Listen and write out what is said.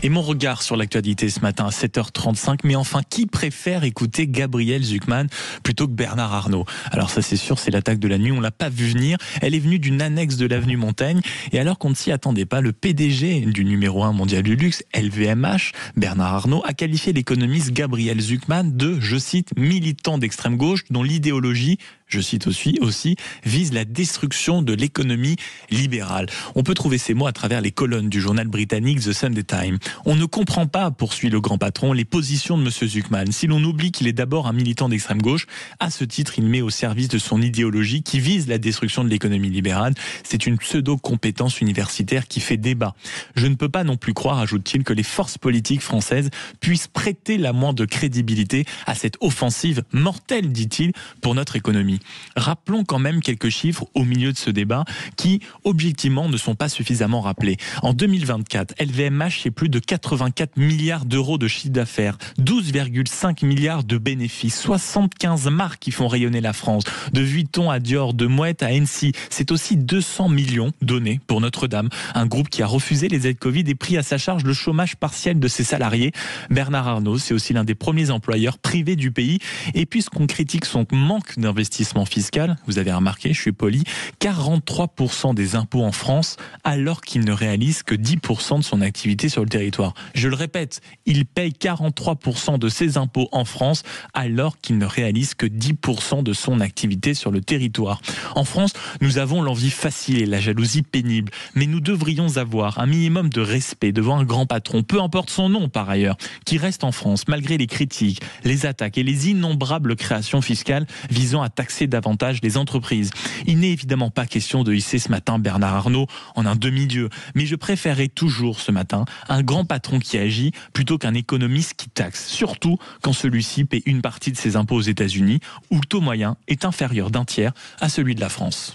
Et mon regard sur l'actualité ce matin à 7h35, mais enfin, qui préfère écouter Gabriel Zucman plutôt que Bernard Arnault? Alors ça c'est sûr, c'est l'attaque de la nuit, on l'a pas vu venir, elle est venue d'une annexe de l'avenue Montaigne, et alors qu'on ne s'y attendait pas, le PDG du numéro 1 mondial du luxe, LVMH, Bernard Arnault, a qualifié l'économiste Gabriel Zucman de, je cite, militant d'extrême gauche dont l'idéologie, je cite aussi, vise la destruction de l'économie libérale. On peut trouver ces mots à travers les colonnes du journal britannique The Sunday Times. On ne comprend pas, poursuit le grand patron, les positions de M. Zucman. Si l'on oublie qu'il est d'abord un militant d'extrême gauche, à ce titre, il met au service de son idéologie qui vise la destruction de l'économie libérale. C'est une pseudo-compétence universitaire qui fait débat. Je ne peux pas non plus croire, ajoute-t-il, que les forces politiques françaises puissent prêter la moindre crédibilité à cette offensive mortelle, dit-il, pour notre économie. Rappelons quand même quelques chiffres au milieu de ce débat qui, objectivement, ne sont pas suffisamment rappelés. En 2024, LVMH fait plus de 84 milliards d'euros de chiffre d'affaires, 12,5 milliards de bénéfices, 75 marques qui font rayonner la France, de Vuitton à Dior, de Moët à Hennessy. C'est aussi 200 millions donnés pour Notre-Dame, un groupe qui a refusé les aides Covid et pris à sa charge le chômage partiel de ses salariés. Bernard Arnault, c'est aussi l'un des premiers employeurs privés du pays. Et puisqu'on critique son manque d'investissement fiscal, vous avez remarqué, je suis poli, 43% des impôts en France, alors qu'il ne réalise que 10% de son activité sur le territoire. Je le répète, il paye 43% de ses impôts en France, alors qu'il ne réalise que 10% de son activité sur le territoire. En France, nous avons l'envie facile et la jalousie pénible, mais nous devrions avoir un minimum de respect devant un grand patron, peu importe son nom par ailleurs, qui reste en France malgré les critiques, les attaques et les innombrables créations fiscales visant à taxer davantage les entreprises. Il n'est évidemment pas question de hisser ce matin Bernard Arnault en un demi-dieu, mais je préférerais toujours ce matin un grand patron qui agit plutôt qu'un économiste qui taxe, surtout quand celui-ci paie une partie de ses impôts aux États-Unis où le taux moyen est inférieur d'un tiers à celui de la France.